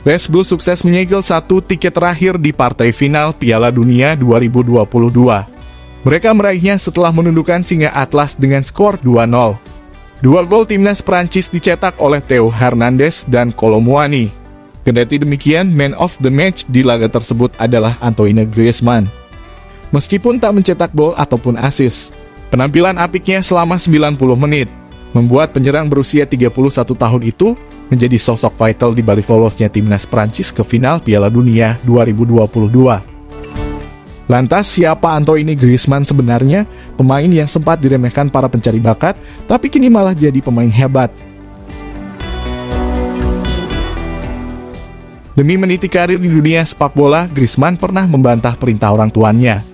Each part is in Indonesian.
Les Blues sukses menyegel satu tiket terakhir di partai final Piala Dunia 2022. Mereka meraihnya setelah menundukkan Singa Atlas dengan skor 2-0. Dua gol timnas Prancis dicetak oleh Theo Hernandez dan Kolo Muani. Kendati demikian, man of the match di laga tersebut adalah Antoine Griezmann. Meskipun tak mencetak gol ataupun assist, penampilan apiknya selama 90 menit membuat penyerang berusia 31 tahun itu menjadi sosok vital di balik lolosnya timnas Prancis ke final Piala Dunia 2022. Lantas siapa Antoine Griezmann sebenarnya? Pemain yang sempat diremehkan para pencari bakat, tapi kini malah jadi pemain hebat. Demi meniti karir di dunia sepak bola, Griezmann pernah membantah perintah orang tuanya.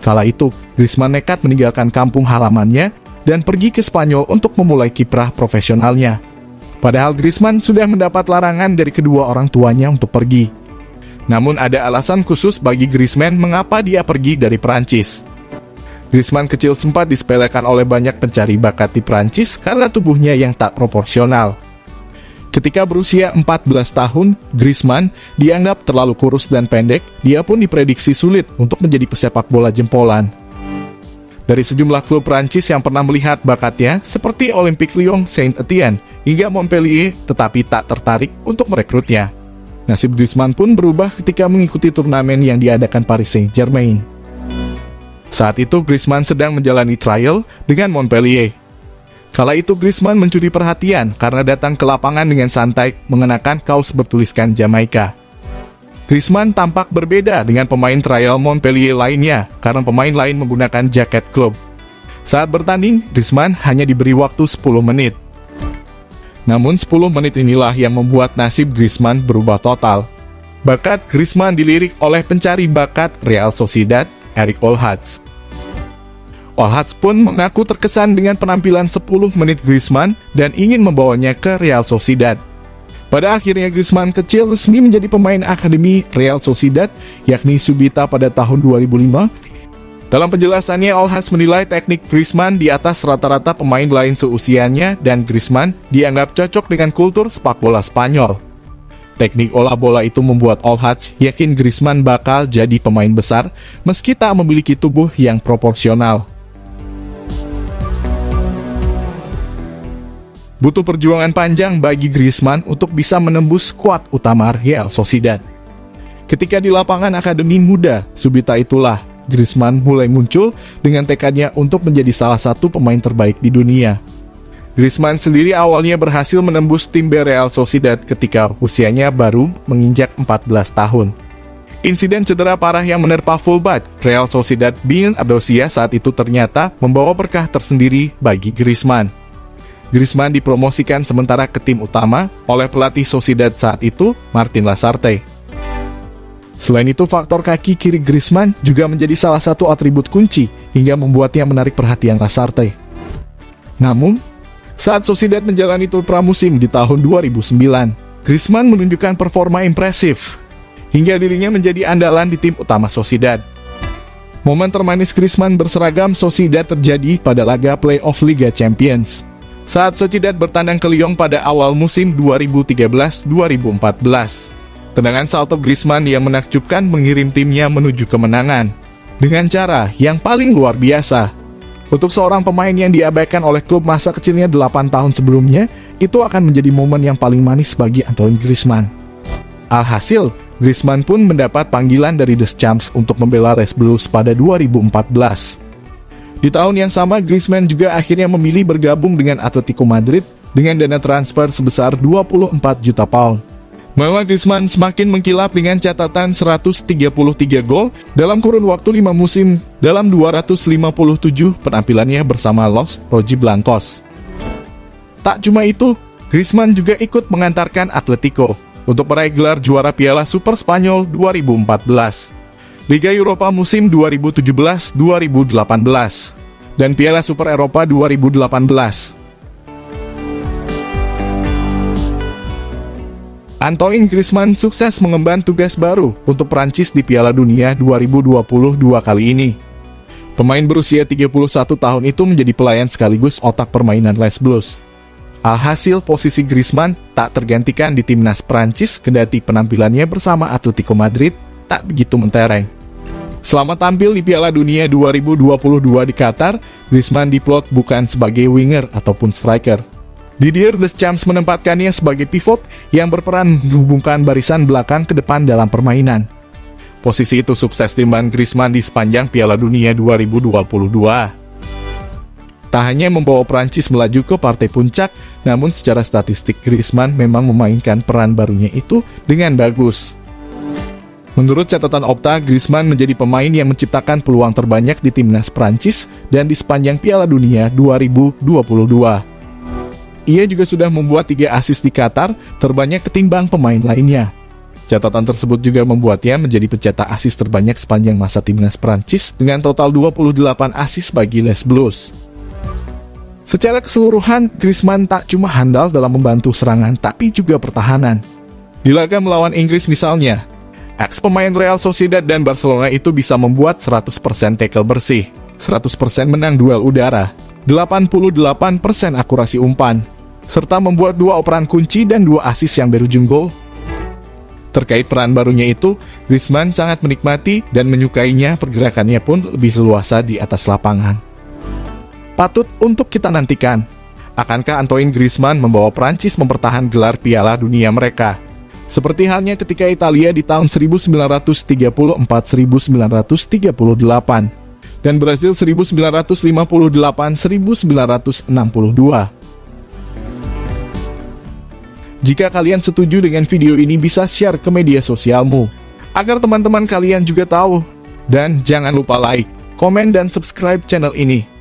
Kala itu, Griezmann nekat meninggalkan kampung halamannya dan pergi ke Spanyol untuk memulai kiprah profesionalnya. Padahal Griezmann sudah mendapat larangan dari kedua orang tuanya untuk pergi. Namun ada alasan khusus bagi Griezmann mengapa dia pergi dari Prancis. Griezmann kecil sempat disepelekan oleh banyak pencari bakat di Prancis karena tubuhnya yang tak proporsional. Ketika berusia 14 tahun, Griezmann dianggap terlalu kurus dan pendek, dia pun diprediksi sulit untuk menjadi pesepak bola jempolan. Dari sejumlah klub Prancis yang pernah melihat bakatnya, seperti Olympique Lyon, Saint-Étienne, hingga Montpellier, tetapi tak tertarik untuk merekrutnya. Nasib Griezmann pun berubah ketika mengikuti turnamen yang diadakan Paris Saint-Germain. Saat itu Griezmann sedang menjalani trial dengan Montpellier. Kala itu Griezmann mencuri perhatian karena datang ke lapangan dengan santai mengenakan kaos bertuliskan Jamaika. Griezmann tampak berbeda dengan pemain trial Montpellier lainnya karena pemain lain menggunakan jaket klub. Saat bertanding, Griezmann hanya diberi waktu 10 menit. Namun 10 menit inilah yang membuat nasib Griezmann berubah total. Bakat Griezmann dilirik oleh pencari bakat Real Sociedad, Eric Olhats. Olhats pun mengaku terkesan dengan penampilan 10 menit Griezmann dan ingin membawanya ke Real Sociedad. Pada akhirnya Griezmann kecil resmi menjadi pemain akademi Real Sociedad, yakni Subita pada tahun 2005. Dalam penjelasannya, Olhats menilai teknik Griezmann di atas rata-rata pemain lain seusianya dan Griezmann dianggap cocok dengan kultur sepak bola Spanyol. Teknik olah bola itu membuat Olhats yakin Griezmann bakal jadi pemain besar meski tak memiliki tubuh yang proporsional. Butuh perjuangan panjang bagi Griezmann untuk bisa menembus skuad utama Real Sociedad. Ketika di lapangan akademi muda, Subita itulah Griezmann mulai muncul dengan tekadnya untuk menjadi salah satu pemain terbaik di dunia. Griezmann sendiri awalnya berhasil menembus tim Real Sociedad ketika usianya baru menginjak 14 tahun. Insiden cedera parah yang menerpa fullback Real Sociedad Bin Ardosia saat itu ternyata membawa berkah tersendiri bagi Griezmann. Griezmann dipromosikan sementara ke tim utama oleh pelatih Sociedad saat itu, Martin Lasarte. Selain itu, faktor kaki kiri Griezmann juga menjadi salah satu atribut kunci hingga membuatnya menarik perhatian Lasarte. Namun, saat Sociedad menjalani tur pramusim di tahun 2009, Griezmann menunjukkan performa impresif hingga dirinya menjadi andalan di tim utama Sociedad. Momen termanis Griezmann berseragam Sociedad terjadi pada laga playoff Liga Champions saat Sociedad bertandang ke Lyon pada awal musim 2013-2014. Tendangan salto Griezmann yang menakjubkan mengirim timnya menuju kemenangan dengan cara yang paling luar biasa. Untuk seorang pemain yang diabaikan oleh klub masa kecilnya 8 tahun sebelumnya, itu akan menjadi momen yang paling manis bagi Antoine Griezmann. Alhasil, Griezmann pun mendapat panggilan dari The Champs untuk membela Les Blues pada 2014. Di tahun yang sama, Griezmann juga akhirnya memilih bergabung dengan Atletico Madrid dengan dana transfer sebesar 24 juta pound. Bahwa Griezmann semakin mengkilap dengan catatan 133 gol dalam kurun waktu 5 musim dalam 257 penampilannya bersama Los Rojiblancos. Tak cuma itu, Griezmann juga ikut mengantarkan Atletico untuk meraih gelar juara Piala Super Spanyol 2014. Liga Eropa musim 2017-2018, dan Piala Super Eropa 2018. Antoine Griezmann sukses mengemban tugas baru untuk Prancis di Piala Dunia 2022 kali ini. Pemain berusia 31 tahun itu menjadi pelayan sekaligus otak permainan Les Blues. Alhasil, posisi Griezmann tak tergantikan di timnas Prancis kendati penampilannya bersama Atletico Madrid tak begitu mentereng. Selama tampil di Piala Dunia 2022 di Qatar, Griezmann diplot bukan sebagai winger ataupun striker. Didier Deschamps menempatkannya sebagai pivot yang berperan menghubungkan barisan belakang ke depan dalam permainan. Posisi itu sukses timbang Griezmann di sepanjang Piala Dunia 2022. Tak hanya membawa Prancis melaju ke partai puncak, namun secara statistik Griezmann memang memainkan peran barunya itu dengan bagus. Menurut catatan Opta, Griezmann menjadi pemain yang menciptakan peluang terbanyak di timnas Prancis dan di sepanjang Piala Dunia 2022. Ia juga sudah membuat 3 assist di Qatar, terbanyak ketimbang pemain lainnya. Catatan tersebut juga membuatnya menjadi pencetak assist terbanyak sepanjang masa timnas Prancis dengan total 28 assist bagi Les Bleus. Secara keseluruhan, Griezmann tak cuma handal dalam membantu serangan, tapi juga pertahanan. Di laga melawan Inggris misalnya, ex-pemain Real Sociedad dan Barcelona itu bisa membuat 100% tackle bersih, 100% menang duel udara, 88% akurasi umpan, serta membuat 2 operan kunci dan 2 assist yang berujung gol. Terkait peran barunya itu, Griezmann sangat menikmati dan menyukainya, pergerakannya pun lebih leluasa di atas lapangan. Patut untuk kita nantikan, akankah Antoine Griezmann membawa Prancis mempertahankan gelar Piala Dunia mereka? Seperti halnya ketika Italia di tahun 1934-1938 dan Brasil 1958-1962. Jika kalian setuju dengan video ini, bisa share ke media sosialmu agar teman-teman kalian juga tahu. Dan jangan lupa like, komen, dan subscribe channel ini.